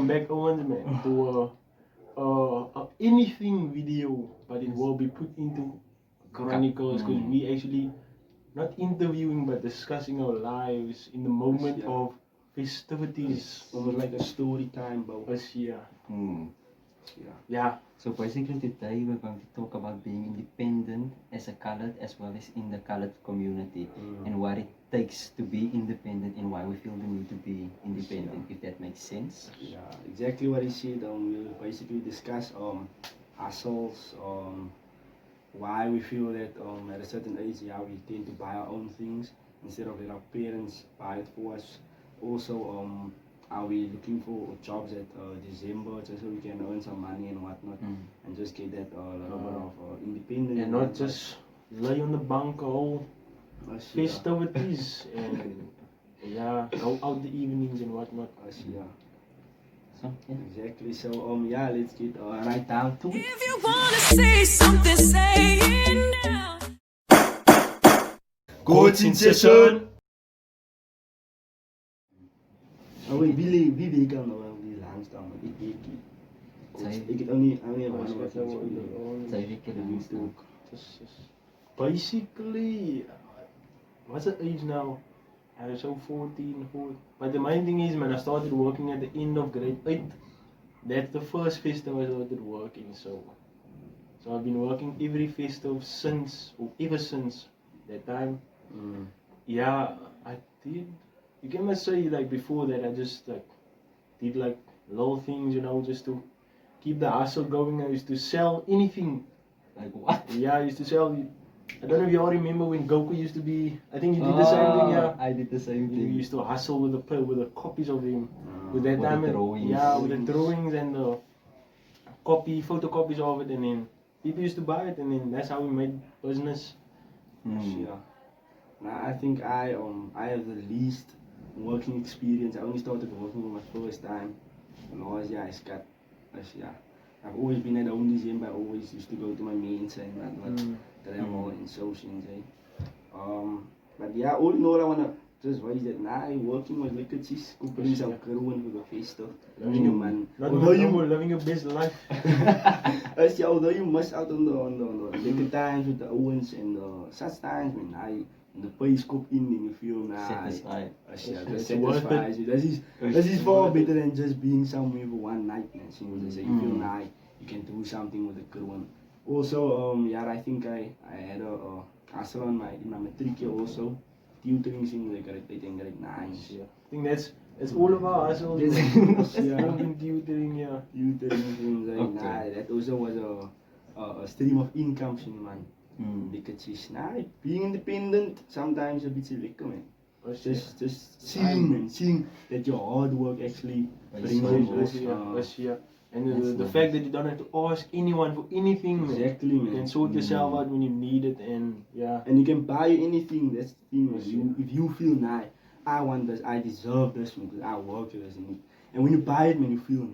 welcome back, Owens, man, to anything video, but it will be put into Chronicles because we actually not interviewing but discussing our lives in the moment of festivities. Almost like a story time, bro. Yeah. So basically today we're going to talk about being independent as a colored as well as in the colored community and what it takes to be independent and why we feel the need to be independent, if that makes sense. Yeah, exactly what he said. We'll basically discuss ourselves, why we feel that at a certain age, we tend to buy our own things instead of let our parents buy it for us. Also, are we looking for jobs at December just so we can earn some money and whatnot and just get that little bit of independence. And not just lay on the bunk all festivities and go out the evenings and whatnot. So, Exactly. So let's get right down to it. If you wanna say something, say it now. Coach in session. Wie kan nou die langstaan, maar ik weet niet. Ik het only have one Basically, what's the age now? I was so 14. But the main thing is, man, I started working at the end of grade 8. That's the first festival I started working. So I've been working every festival ever since that time. Yeah, I did. You can say like before that I just did like little things, just to keep the hustle going. I used to sell anything. like what? Yeah, I used to sell. I don't know if you all remember when Goku used to be. I think you did the same thing. Yeah, I did the same you thing. used to hustle with the copies of him. With that With time, the drawings. yeah, with the drawings and the photocopies of it, and then people used to buy it, and then that's how we made business. Now I think I have the least working experience. I only started working for my first time last year. I've always been at home December. I always used to go to my mains and that I'm all in socials. But yeah, all in all I wanna just why is that now working with liquidjes, cooking some kroon for the festival. Living your best life. Although you miss out on the liquor times with the Owens and such times when the place cook in and you feel Satisfied. That satisfies you. This is far better than just being somewhere for one night. You feel nice, you can do something with the crew. Also, I think I had a hustle in my matric year also. Tutoring in like grade 8 and grade 9. I think that's all of our hustles. Tutoring, Tutoring, that also was a stream of income, man. Because being independent sometimes a bit lekker, man. Just seeing that your hard work actually brings you and the fact that you don't have to ask anyone for anything, man. Exactly, man. You can sort yourself out when you need it, and and you can buy anything. That's the thing. If you feel I want this, I deserve this because I work for this, and when you buy it, man, you feel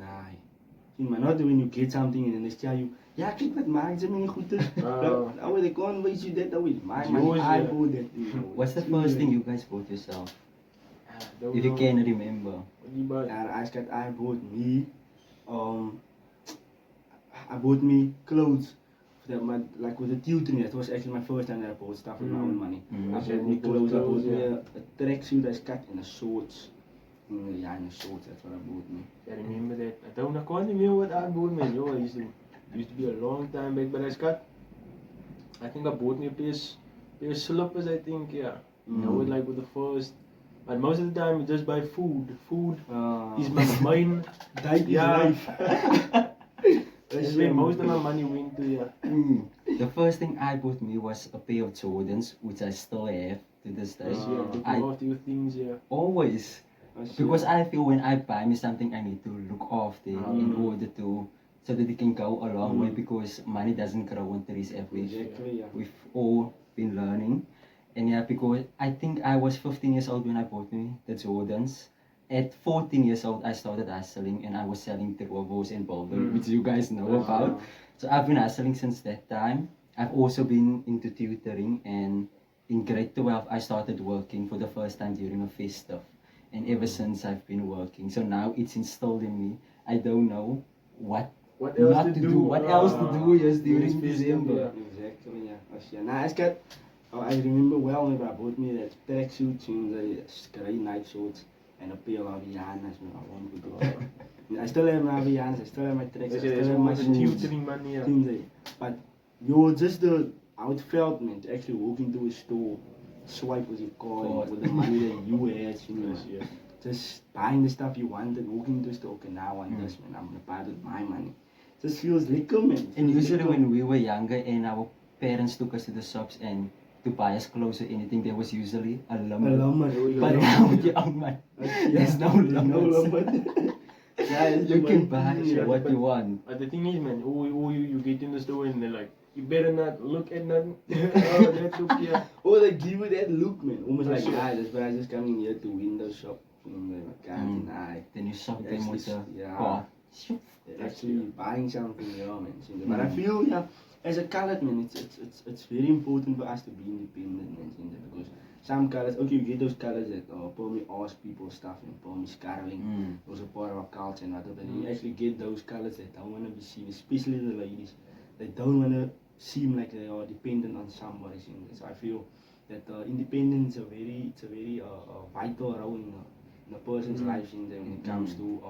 not when you get something and then they tell you, kijk wat maakt ze me niet goed. They can't waste you that away. I bought that. What's the first thing you guys bought yourself? If you can remember. I bought me clothes. Like with the tutoring, that was actually my first time that I bought stuff with my own money. I bought me clothes, I bought me a tracksuit I cut and a shorts. In the shorts, that's what I bought me. I remember that. I can't remember what I bought, man. It used to be a long time back, but I think I bought me a pair of slippers, I think, That was like with the first. But most of the time, you just buy food. Food is my main. Diet is life. That's where most of my money went to, The first thing I bought me was a pair of Jordans, which I still have to this day. After your things, Always. Because I feel when I buy me something, I need to look after in order to, so that it can go a long way, because money doesn't grow on trees everywhere. Exactly, We've all been learning. And because I think I was 15 years old when I bought me the Jordans. At 14 years old, I started hustling and I was selling turbos and boulder, which you guys know about. So I've been hustling since that time. I've also been into tutoring, and in grade 12, I started working for the first time during a festival. and ever since I've been working. So now it's installed in me. I don't know what else not to do, what else to do just during December. Exactly, yeah. As ja. Nou, as got, I remember well when I bought me that tracksuit in the grey night shorts and a pair of Avianas. I want to go. I still have my Avianas, I still have my tracks, I still have my shoes. tutoring money, yeah. But you're just how it felt, man, to actually walk into a store, swipe with your card, with the money that you had, you know. Yeah. Just buying the stuff you wanted, walking into the store, okay, now I want this, man, I'm gonna buy it with my money. Just feels lekker, man. And usually when we were younger and our parents took us to the shops and to buy us clothes or anything, there was usually a limit. But now with your own money, there's no limit. Yeah, You can buy what but- you want. But the thing is, man, you get in the store and they're like, you better not look at nothing. Oh, that's okay. Or they give you that look, man. Almost like, Sure. this guy's just coming here to window shop. I can't deny. Then you shop them Actually, with a yeah. card. Actually buying something, yeah, man. But I feel, yeah, as a colored man, it's very important for us to be independent, man. Because some colors, okay, you get those colors that probably ask people stuff and probably scarring. Those are part of our culture and other. But you actually get those colors that don't want to be seen, especially the ladies. They don't want to seem like they are dependent on somebody. So I feel that independence is a very vital role in a person's life when it comes to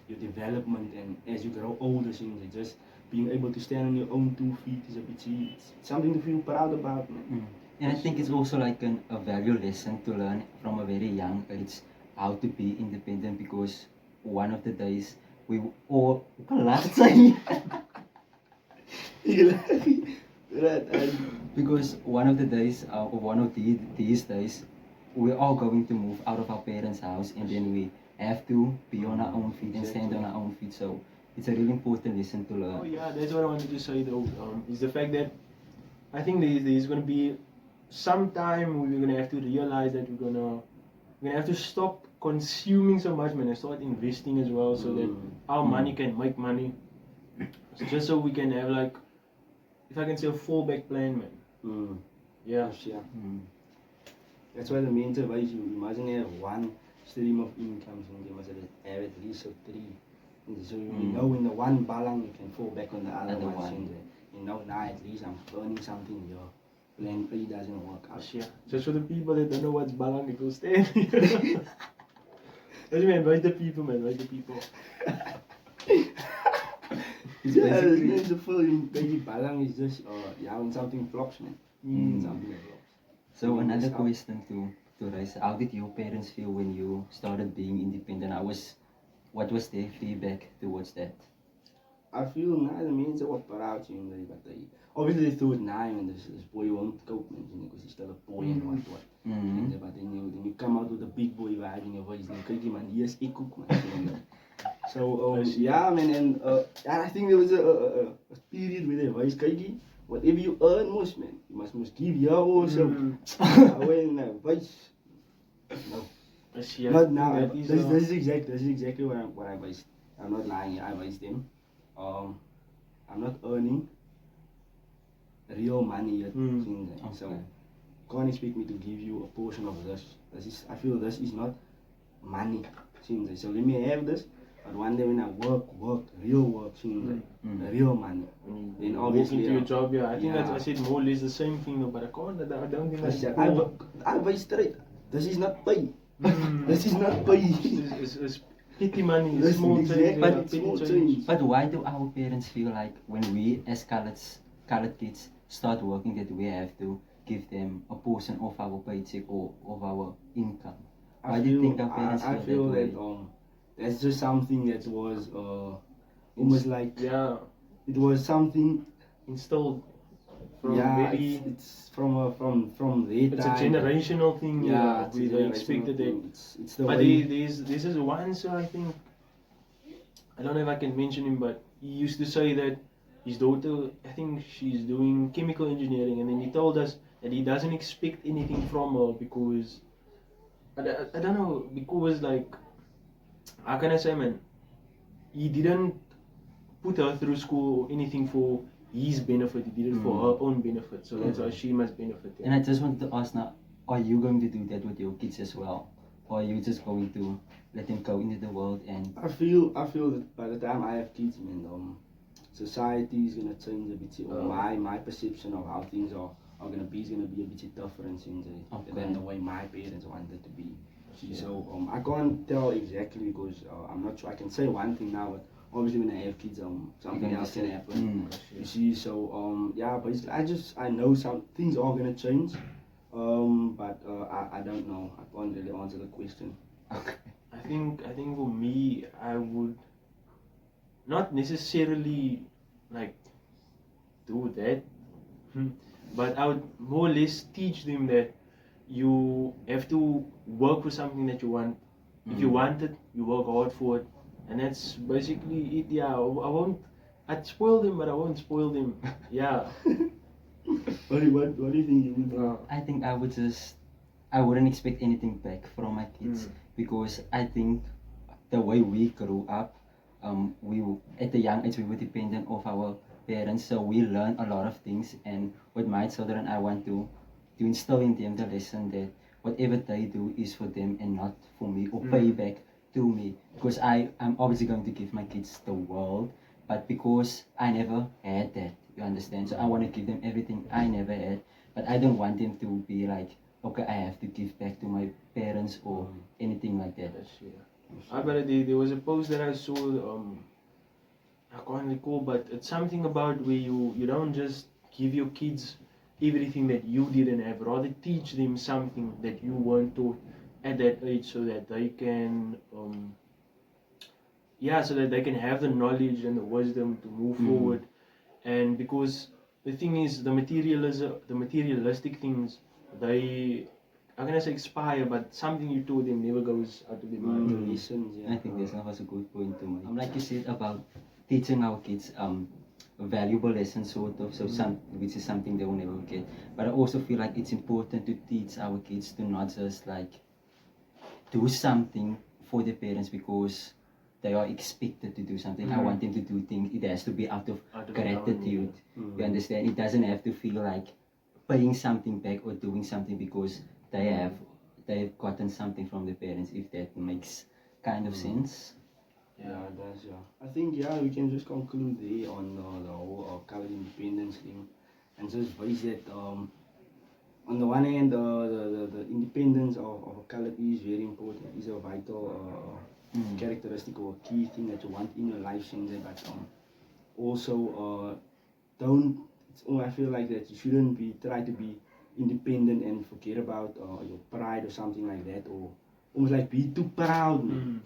your development, and as you grow older, just being able to stand on your own 2 feet is it's something to feel proud about, man. And I think it's also like a value lesson to learn from a very young age how to be independent, because one of the days we all because one of the days or one of these days we're all going to move out of our parents' house, and then we have to be on our own feet and stand on our own feet. So it's a really important lesson to learn. Oh yeah, that's what I wanted to say though. Is the fact that I think there's gonna be some time we're gonna have to realize that we're gonna have to stop consuming so much, man, and start investing as well, so that our money can make money. Just so we can have, like, if I can say, a fallback plan, man. Yeah. Yeah. That's why the main advice, you imagine you have one stream of income, and you must have at least 3. And so you know in the one balang you can fall back on the other one. You know, now at least I'm earning something here. Plan A doesn't work out. Yeah. Just for the people that don't know what's balang, it will stand. Man, advise the people, man, advise the people. Yeah, it's a full baby balang is just when something flops, man. Something that flops. So another question to raise: how did your parents feel when you started being independent? What was their feedback towards that? I feel now the means what proud, but they obviously they thought and this boy won't cope, man, because he's still a boy and what. But then you come out with a big boy vibe in your voice, and you man, yes, I cook, man. So yeah, man, and I think there was a period where the voice, whatever you earn most, man, you must give your also. When voice, no. Not now. This is exactly what I advised. I'm not lying. I advised them. I'm not earning real money yet. So can't expect me to give you a portion of this. I feel this is not money. So let me have this. But one day when I work, real work, real money. Then obviously into your job, yeah. I think that I said more or less the same thing, though, but I don't think that's I advise straight. This is not pay. This is not pay. It's petty money, This small is change, exactly petty small change. change. But why do our parents feel like when we as colored kids start working that we have to give them a portion of our paycheck or of our income? Why do you think our parents I feel that way? that that's just something that was almost like it was something Instilled from very. it's from their It's time. a generational thing. Yeah, it's a they expected it. It's the But way. this is one, so I think, I don't know if I can mention him, but he used to say that his daughter, I think she's doing chemical engineering, and then he told us that he doesn't expect anything from her because, I don't know, because, like, how can I say, man, he didn't put her through school or anything for his benefit, he did it for her own benefit, so that's why she must benefit. And I just wanted to ask now, are you going to do that with your kids as well? or are you just going to let them go into the world and I feel that by the time I have kids, man, society is gonna change a bit, or my perception of how things are gonna be is gonna be a bit different than the way my parents wanted to be. So I can't tell exactly because I'm not sure. I can say one thing now, but obviously when I have kids, something else can happen. You see, so yeah, basically I know some things are gonna change, but I don't know. I can't really answer the question. I think for me, I would not necessarily like do that, but I would more or less teach them that you have to work for something that you want. If you want it, you work hard for it, and that's basically it. Yeah, I'd spoil them, but I won't spoil them. Yeah. What do you think you would do? I think I wouldn't expect anything back from my kids because I think the way we grew up, we at a young age we were dependent of our parents, so we learned a lot of things. And with my children, I want to instill in them the lesson that whatever they do is for them and not for me or pay back to me. Because I'm obviously going to give my kids the world, but because I never had that, you understand? So I want to give them everything I never had, but I don't want them to be like, okay, I have to give back to my parents or anything like that. But there was a post that I saw, I can't recall, but it's something about where you don't just give your kids everything that you didn't have, rather teach them something that you weren't taught at that age so that they can, so that they can have the knowledge and the wisdom to move forward. And because the thing is, the materialistic things, they, I'm gonna say expire, but something you taught them never goes out of their mind. Lessons, yeah. I think that was a good point to make. Like you said about teaching our kids valuable lessons sort of, so which is something they will never get. But I also feel like it's important to teach our kids to not just like do something for their parents because they are expected to do something. I want them to do things. It has to be out of gratitude. You understand? It doesn't have to feel like paying something back or doing something because they have gotten something from their parents. If that makes kind of sense. Yeah, it does, yeah. I think, we can just conclude there on the whole colored independence thing and just base that, on the one hand, the independence of a color is very important. It's a vital characteristic or key thing that you want in your life, but also I feel like that you shouldn't try to be independent and forget about your pride or something like that, or almost like be too proud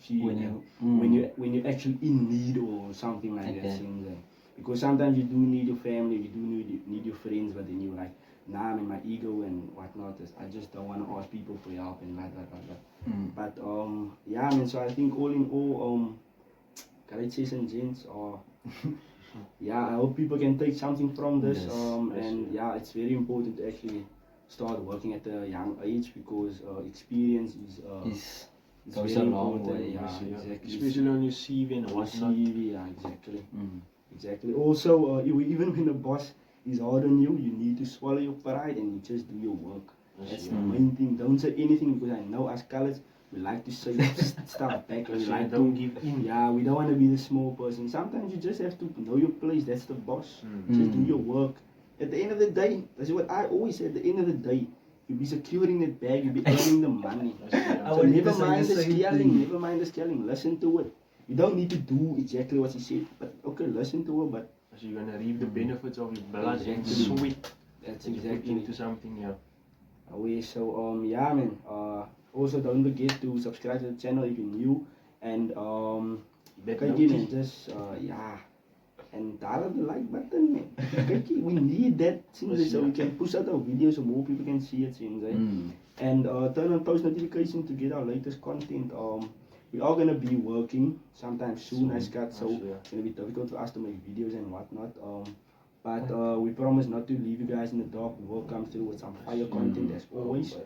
when you're actually in need or something like that. Because sometimes you do need your family, you do need your friends, but then you're like, nah, I'm in my ego and whatnot. I just don't want to ask people for help and blah. But so I think all in all, ladies and gents, I hope people can take something from this. It's very important to actually start working at a young age because experience is goes very a long important. way. Exactly. Especially on your CV and whatnot. Exactly. Also, even when the boss is hard on you, you need to swallow your pride and you just do your work. That's the main thing. Don't say anything because I know as colors we like to say stuff back and we like don't give in. Yeah, we don't want to be the small person. Sometimes you just have to know your place. That's the boss. Just do your work. At the end of the day, that's what I always say. At the end of the day, you'll be securing that bag. You'll be earning the money. So never mind the scaling. Never mind the scaling. Listen to it. You don't need to do exactly what he said, but okay, listen to it. But so you're gonna reap the benefits of your blood and sweat. That's exactly into something, man. Also, don't forget to subscribe to the channel if you're new, and and dial up the like button, man. We need that so we can push out our videos so more people can see it. And turn on post notifications to get our latest content. We are gonna be working sometime soon, as Scott, so it's gonna be difficult for us to make videos and whatnot. But we promise not to leave you guys in the dark. We will come through with some fire content as always.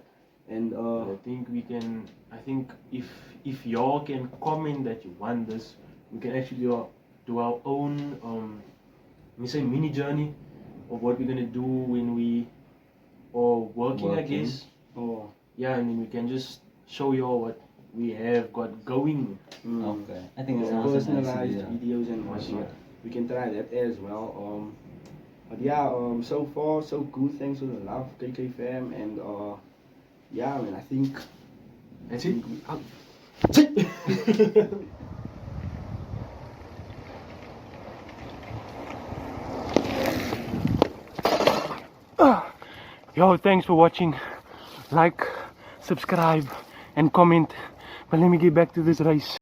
And I think if y'all can comment that you want this, we can actually do our own mini journey of what we're gonna do when we are working. I guess. And then we can just show y'all we have got going. Okay. I think that sounds a nice Personalized idea. videos and whatnot. We can try that as well. But yeah, so far so good. Thanks for the love, KK fam, and yeah, I mean, I think That's it. Yo, thanks for watching. Like, subscribe, and comment. But let me get back to this race.